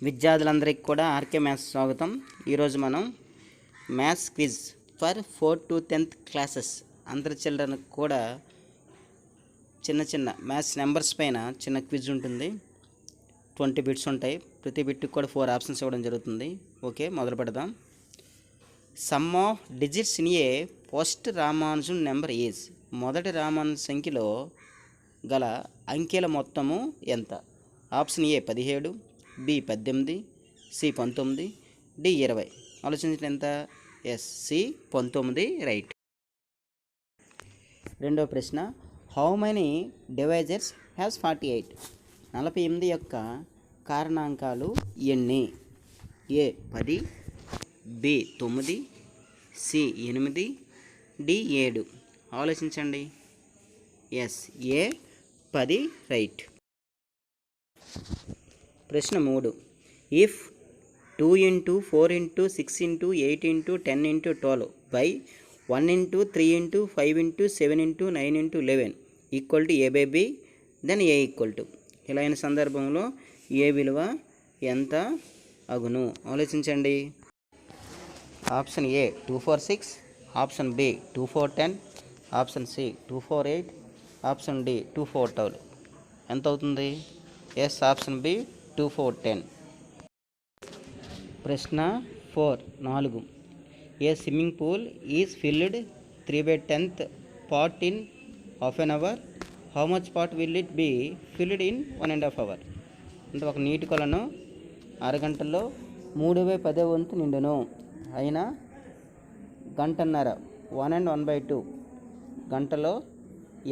విద్యార్థులందరికీ కూడా RK maths స్వాగతం. ఈరోజు మనం maths quiz for 4th to 10th classes అందరి చిల్డ్రన్కి కూడా చిన్న చిన్న మ్యాథ్స్ నెంబర్స్ పైన చిన్న క్విజ్ ఉంటుంది. 20 బిట్స్ ఉంటాయి. ప్రతి బిట్కి కూడా 4 ఆప్షన్స్ ఇవ్వడం జరుగుతుంది. ఓకే, మొదలు పెడదాం. Sum of digits in a first Ramanujan number is. మొదటి రామానుజన్ సంఖ్యలో గల అంకెల మొత్తము ఎంత? Option A 17, B 18, C 19, D 20. ఆలోచించండి ఎంత? Yes, C 19 right. రెండవ ప్రశ్న, హౌ మెనీ డివైజర్స్ హ్యాస్ 48? 48 యొక్క కారణాంకాలు ఎన్ని? ఏ 10, బి 9, సి 8, డి 7. ఆలోచించండి. ఎస్, ఏ 10 రైట్. ప్రశ్న 3, if 2 into 4 into 6 into 8 into 10 into 12 by 1 into 3 into 5 into 7 into 9 into 11 equal to A by B, then A equal to. ఇలా అయిన సందర్భంలో A విలువ ఎంత అగును? ఆలోచించండి. Option A 2 4 6, option B 2 4 10, option C 2 4 8, option D 2 4 12. ఎంత అవుతుంది? Yes, option B 2 4 10. ప్రశ్న 4, a swimming pool is filled 3/10th part in half an hour. How much part will it be filled in 1.5 hour? అంటే ఒక నీటి కొలను అరగంటలో 3/10 వంతు నిండును. అయినా గంటన్నర 1 and 1/2 గంటలో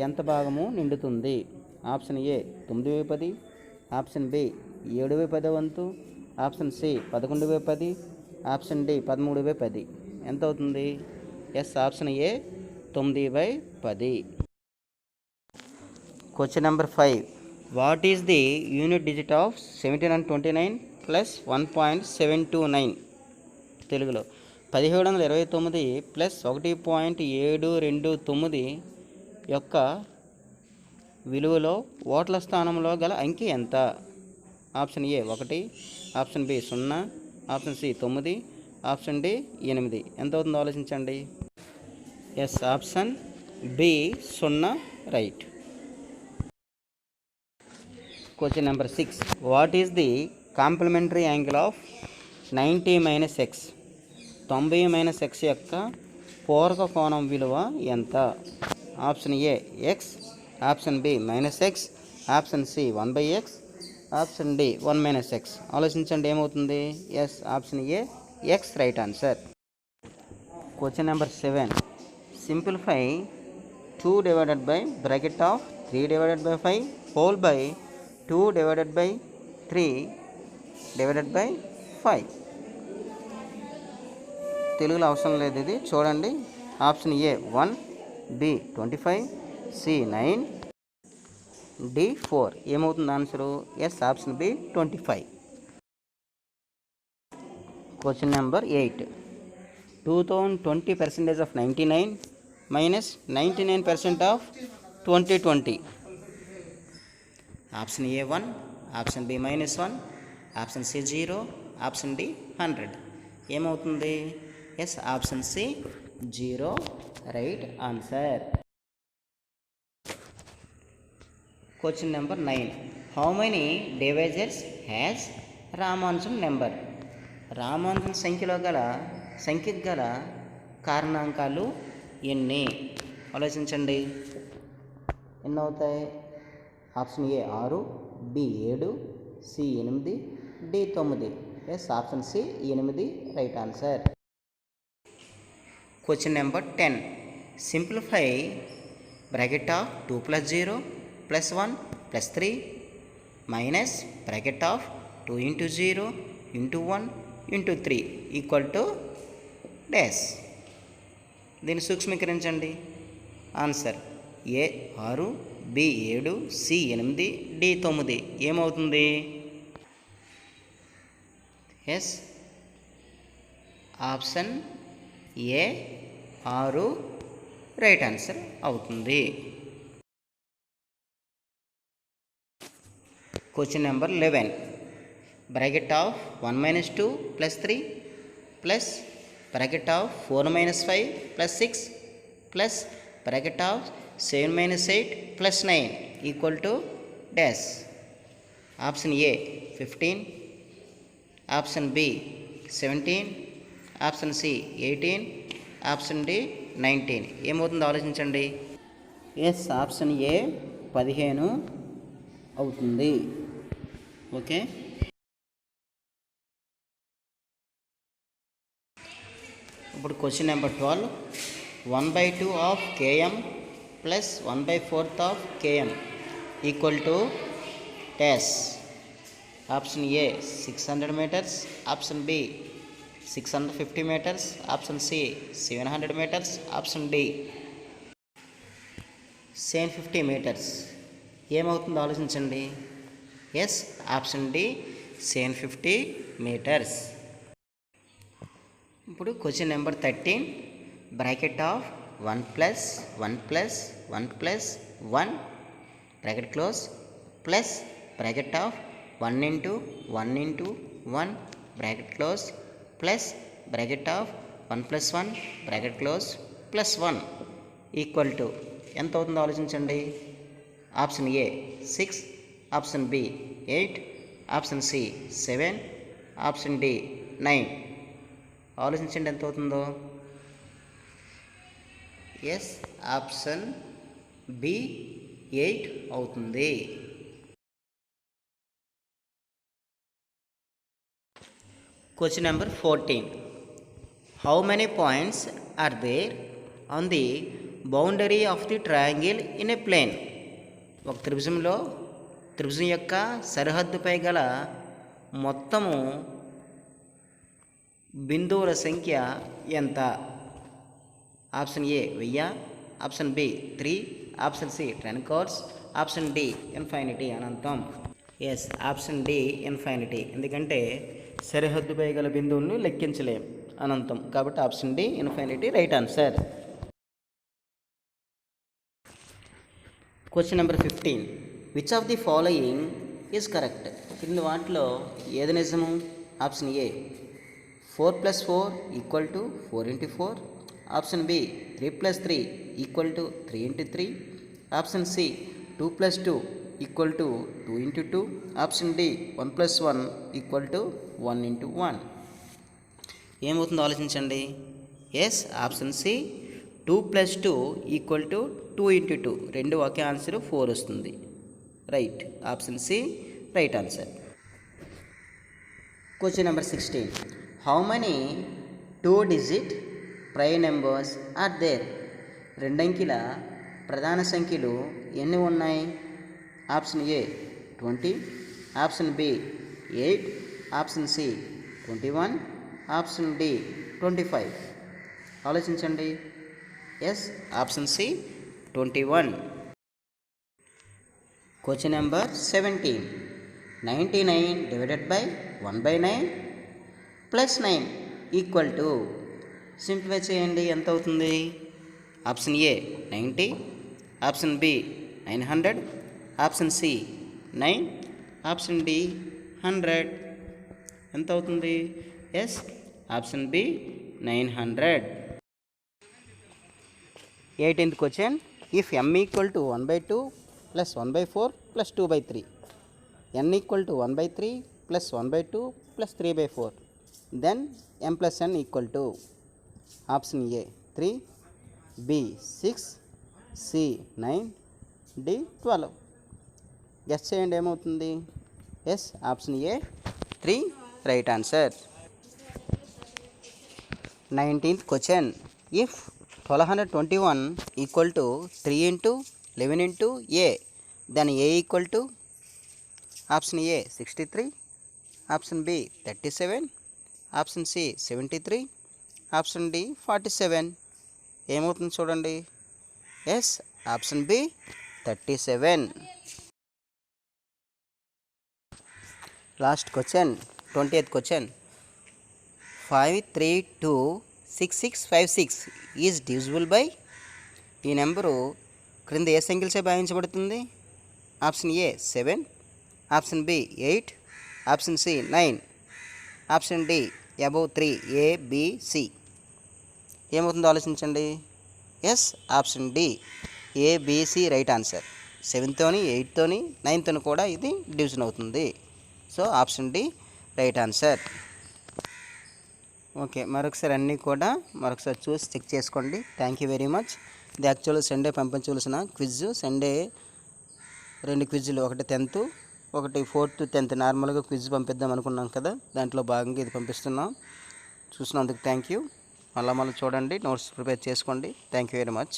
ఎంత భాగము నిండుతుంది? ఆప్షన్ ఏ 9/10, ఆప్షన్ బి 7/10 వంతు, ఆప్షన్ సి 11/10, ఆప్షన్ డి 13/10. ఎంత అవుతుంది? Yes, option A 9/10. Question number 5, what is the unit digit of 17 and 29 plus 1.729? తెలుగులో 1729 ప్లస్ 1.729 యొక్క విలువలో ఓట్ల స్థానంలో గల అంకె ఎంత? Option A 1, option B 0, option C 9, option D 8. ఎంత అవుతుందో ఆలోచించండి. Yes, option B 0 right. Question number 6, what is the complementary angle of 90 - x? 90 - x యొక్క పూరక కోణం విలువ ఎంత? Option A x, option B -x, option C 1/x, option D 1 - x. ఆలోచించండి, ఏమవుతుంది? Yes, option A x right answer. Question number 7, simplify 2 divided by bracket of 3 divided by 5 whole by 2 divided by 3 divided by 5. తెలుగులో అవసరం లేదు, ఇది చూడండి. Option A 1, B 25, C 9, D 4. ఏమవుతుంది answer? Yes, option B 25. Question number 8, 2020% of 99 minus 99% of 2020. Option A 1, option B -1, option C 0, option D 100. ఏమవుతుంది? Yes, option C 0 right answer. Question number 9, how many divisors has Ramanujan number? Ramanujan సంఖ్యకు గల కారణాంకాలు ఎన్ని? ఆలోచించండి, ఎన్ని అవుతాయి? Option A 6, B 7, C 8, D 9. Yes, option C 8 right answer. Question number 10, simplify bracket of 2 + 0 + 1 + 3 minus bracket of 2 into 0 into 1 into 3 equal to dash. దీన్ని సూక్ష్మీకరించండి. Answer A 6, B 7, C 8, D 9. ఏమవుతుంది? Yes, option A 6 right answer అవుతుంది. Question number 11, bracket of 1 minus 2 plus 3 plus bracket of 4 minus 5 plus 6 plus bracket of 7 minus 8 plus 9 equal to dash. Option A 15, option B 17, option C 18, option D 19. ఏమవుతుందో ఆలోచించండి. Yes, option ఏ 15 అవుతుంది. Okay, ఇప్పుడు question number 12. 1/2 of km plus 1/4 of km equal to dash. Option A 600 meters, option B 650 meters, option C 700 meters, option D 750 meters. ఏమవుతుందో ఆలోచించండి. Yes, option D 750 meters. ఇప్పుడు question number 13. Bracket of 1 plus 1 plus 1 plus 1 bracket close plus bracket of 1 into 1 into 1 bracket close plus bracket of 1 plus 1 bracket close plus 1 equal to ఎంత అవుతుందో ఆలోచించండి. Option A 6, option B 8, option C 7, option D 9. ఆలోచించండి ఎంత అవుతుందో. Yes, option B 8 అవుతుంది. Question number 14. How many points are there on the boundary of the triangle in a plane? ఒక త్రిభుజం యొక్క సరిహద్దుపై గల మొత్తము బిందువుల సంఖ్య ఎంత? Option A 1000, option B 3, option C 10 crores, option D infinity అనంతం. Yes, option D infinity. ఎందుకంటే సరిహద్దుపై గల బిందువులను లెక్కించలేం, అనంతం. కాబట్టి option D infinity right answer. Question number 15. Which of the following is correct? క్రింది వాటిలో ఏది నిజము? Option A 4 + 4 = 4 × 4, option B 3 + 3 = 3 × 3, option C 2 + 2 = 2 × 2, option D 1 + 1 = 1 × 1. ఏమవుతుందో ఆలోచించండి. Yes, option C 2 + 2 = 2 × 2. రెండు ఒకే ఆన్సర్ 4 వస్తుంది. Right, option C right answer. Question number 16. How many 2-digit prime numbers are there? రెండంకెల ప్రధాన సంఖ్యలు ఎన్ని ఉన్నాయి? Option A 20, option B 8, option C 21, option D 25. ఆలోచించండి. Yes, option C 21. Question number 17. 99 / 1/9 + 9 = simplify చేయండి. ఎంత అవుతుంది? Option A 90, option B 900, option C 9, option D 100. ఎంత అవుతుంది? Yes, option B 900. 18th question. If m = 1/2 + 1/4 + 2/3, n = 1/3 + 1/2 + 3/4, then m + n = option A 3, B 6, C 9, D 12. Guess చేయండి ఏమవుతుంది. Yes, option A 3 right answer. 19th question. If 1221 = 3 × 11 × a, then a = option A 63, option B 37, option C 73, option D 47. ఏమవుతుంది చూడండి. Yes, option B 37. Last question. 20th question. 5326656 is divisible by? ఈ నెంబరు క్రింద ఏ సంఖ్యలచే భాగించబడుతుంది? Option A 7, option B 8, option C 9, option D above 3, ABC. ఏమవుతుందో ఆలోచించండి. Yes, option D ABC right answer. 7తోని 8తోని 9తోని కూడా ఇది డివిజన్ అవుతుంది. So option D right answer. Okay, మరొకసారి అన్నీ కూడా మరొకసారి చూసి చెక్ చేసుకోండి. Thank you very much. ఇది యాక్చువల్గా సండే పంపించవలసిన క్విజ్. సండే 2 క్విజ్లు, ఒకటి 10th, ఒకటి 4th 10th నార్మల్గా క్విజ్ పంపిద్దాం అనుకున్నాం కదా, దాంట్లో భాగంగా ఇది పంపిస్తున్నాం. చూసినందుకు థ్యాంక్ యూ. మళ్ళీ చూడండి, నోట్స్ ప్రిపేర్ చేసుకోండి. Thank you very much.